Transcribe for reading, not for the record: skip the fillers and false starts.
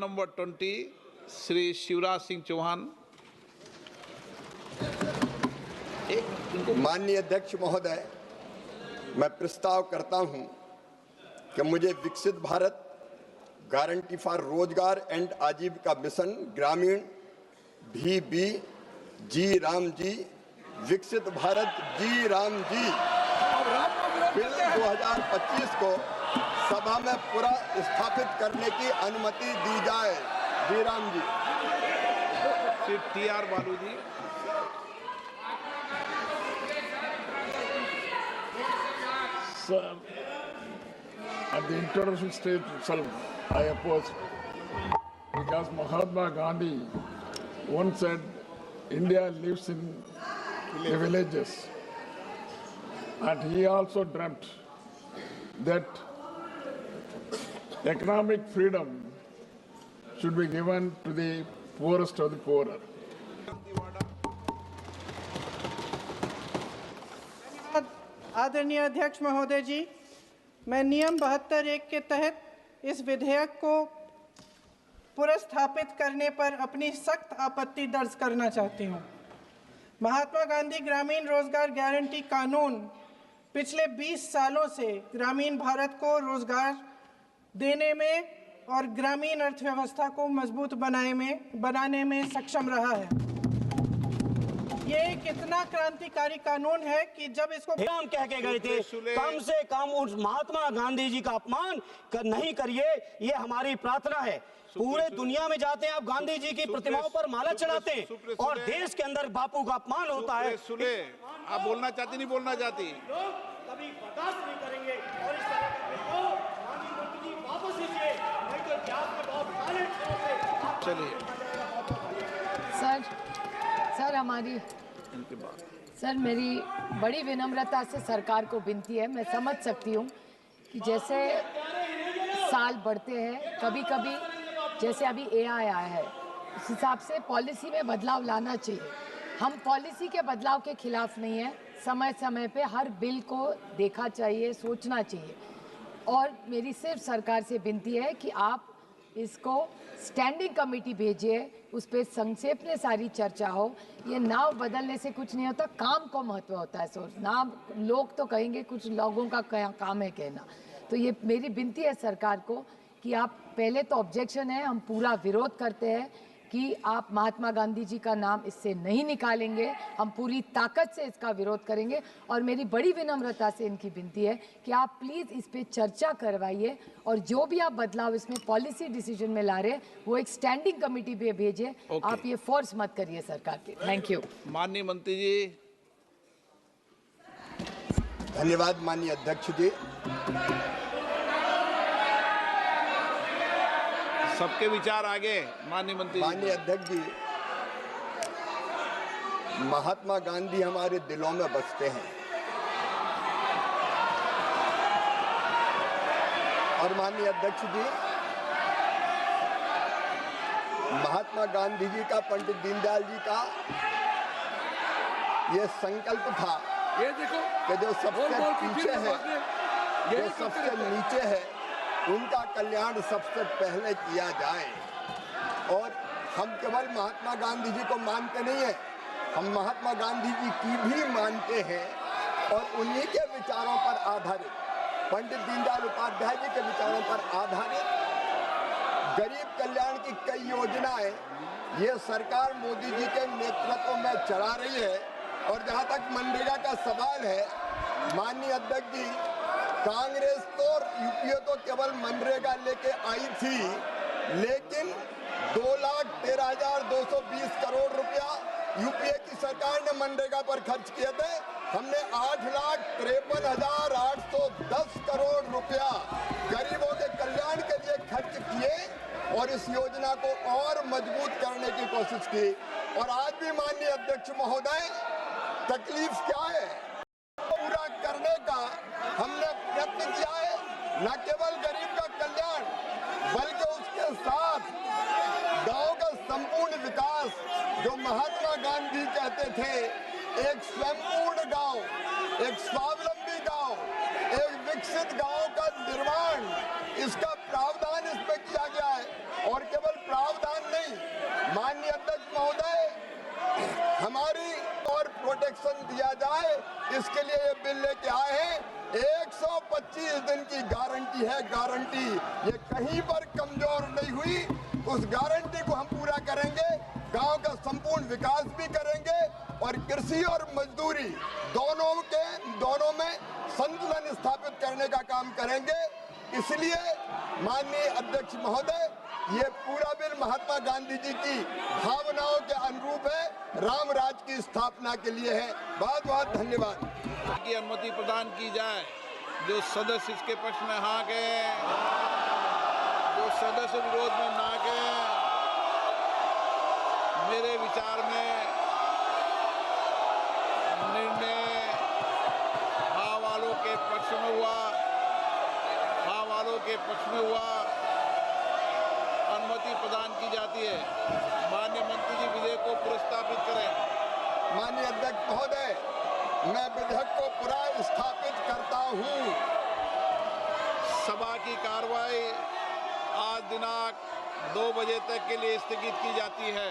Number 20 Shri Shivraj Singh Chauhan. माननीय अध्यक्ष महोदय, मैं प्रस्ताव करता हूं कि मुझे विकसित भारत गारंटी फॉर रोजगार एंड आजीविका मिशन ग्रामीण VB जी राम जी विकसित भारत जी राम जी बिल 2025 को सभा में पूरा स्थापित करने की अनुमति दी जाए। जी राम जी। श्री TR बालू जी। Sir, at the introduction stage itself, I oppose because Mahatma Gandhi once said, India lives in the villages. And he also dreamt that economic freedom should be given to the poorest of the poorer. आदरणीय अध्यक्ष महोदय जी, मैं नियम 72(1) के तहत इस विधेयक को पुनर्स्थापित करने पर अपनी सख्त आपत्ति दर्ज करना चाहती हूं। महात्मा गांधी ग्रामीण रोजगार गारंटी कानून पिछले 20 सालों से ग्रामीण भारत को रोजगार देने में और ग्रामीण अर्थव्यवस्था को मजबूत बनाने में सक्षम रहा है। ये एक इतना क्रांतिकारी कानून है कि जब इसको हम कह के गए थे कम से कम उस महात्मा गांधी जी का अपमान नहीं करिए, ये हमारी प्रार्थना है। पूरे दुनिया में जाते हैं आप, गांधी जी की प्रतिमाओं पर माला चढ़ाते हैं और देश के अंदर बापू का अपमान होता है। आप बोलना चाहती नहीं बोलना चाहती? कभी बर्दाश्त नहीं करेंगे और इस तरह का बिल गांधी मंत्री जी वापस लीजिए, नहीं तो इतिहास में बहुत काले अक्षरों से। चलिए सर मेरी बड़ी विनम्रता से सरकार को विनती है। मैं समझ सकती हूँ कि जैसे साल बढ़ते हैं, कभी कभी जैसे अभी AI आया है, उस हिसाब से पॉलिसी में बदलाव लाना चाहिए। हम पॉलिसी के बदलाव के खिलाफ नहीं है, समय समय पे हर बिल को देखा चाहिए, सोचना चाहिए। और मेरी सिर्फ सरकार से विनती है कि आप इसको स्टैंडिंग कमेटी भेजिए, उस पर संक्षेप में सारी चर्चा हो। ये नाव बदलने से कुछ नहीं होता, काम को महत्व होता है। सोच नाम लोग तो कहेंगे, कुछ लोगों का काम है कहना। तो ये मेरी विनती है सरकार को कि आप पहले तो ऑब्जेक्शन है, हम पूरा विरोध करते हैं कि आप महात्मा गांधी जी का नाम इससे नहीं निकालेंगे। हम पूरी ताकत से इसका विरोध करेंगे और मेरी बड़ी विनम्रता से इनकी विनती है कि आप प्लीज़ इस पे चर्चा करवाइए और जो भी आप बदलाव इसमें पॉलिसी डिसीजन में ला रहे हैं वो एक स्टैंडिंग कमेटी पे भेजिए। आप ये फोर्स मत करिए सरकार के। Thank you. माननीय मंत्री जी। धन्यवाद माननीय अध्यक्ष जी। सबके विचार आगे। माननीय मंत्री। माननीय अध्यक्ष जी, महात्मा गांधी हमारे दिलों में बसते हैं और माननीय अध्यक्ष जी, महात्मा गांधी जी का, पंडित दीनदयाल जी का ये संकल्प था, ये देखो कि जो सबसे पीछे है, जो सबसे नीचे है, उनका कल्याण सबसे पहले किया जाए। और हम केवल महात्मा गांधी जी को मानते नहीं हैं, हम महात्मा गांधी जी की भी मानते हैं और उन्हीं के विचारों पर आधारित, पंडित दीनदयाल उपाध्याय जी के विचारों पर आधारित गरीब कल्याण की कई योजनाएं ये सरकार मोदी जी के नेतृत्व में चला रही है। और जहां तक मनरेगा का सवाल है, माननीय अध्यक्ष जी, कांग्रेस तो यूपीए तो केवल मनरेगा लेके आई थी, लेकिन 2,13,220 करोड़ रुपया यूपीए की सरकार ने मनरेगा पर खर्च किए थे। हमने 8,53,810 करोड़ रुपया गरीबों के कल्याण के लिए खर्च किए और इस योजना को और मजबूत करने की कोशिश की। और आज भी माननीय अध्यक्ष महोदय, तकलीफ क्या है? पूरा करने का हमने प्रयत्न किया है, न केवल गरीब का कल्याण बल्कि उसके साथ गांव का संपूर्ण विकास, जो महात्मा गांधी कहते थे, एक स्वयंपूर्ण गांव, एक स्वावलंबी गांव, एक विकसित गांव का निर्माण, इसका प्रावधान इसमें किया गया है। और केवल प्रावधान नहीं। माननीय अध्यक्ष महोदय, हमारी और प्रोटेक्शन दिया जाए, इसके लिए ये बिल लेके आए हैं। 125 दिन की गारंटी है, गारंटी, ये कहीं पर कमजोर नहीं हुई। उस गारंटी को हम पूरा करेंगे, गांव का संपूर्ण विकास भी करेंगे और कृषि और मजदूरी दोनों में संतुलन स्थापित करने का काम करेंगे। इसलिए माननीय अध्यक्ष महोदय, ये पूरा बिल महात्मा गांधी जी की भावनाओं के अनुरूप है, राम राज की स्थापना के लिए है। बहुत बहुत धन्यवाद। की अनुमति प्रदान की जाए। जो सदस्य इसके पक्ष में हाँ गए, जो सदस्य विरोध में ना गए, मेरे विचार में निर्णय हाँ वालों के पक्ष में हुआ, हाँ वालों के पक्ष में हुआ। अनुमति प्रदान की जाती है। माननीय मंत्री जी विधेयक को पुरस्तापित करें। माननीय अध्यक्ष महोदय, मैं विधेयक को पुनर्स्थापित करता हूं। सभा की कार्रवाई आज दिनांक 2 बजे तक के लिए स्थगित की जाती है।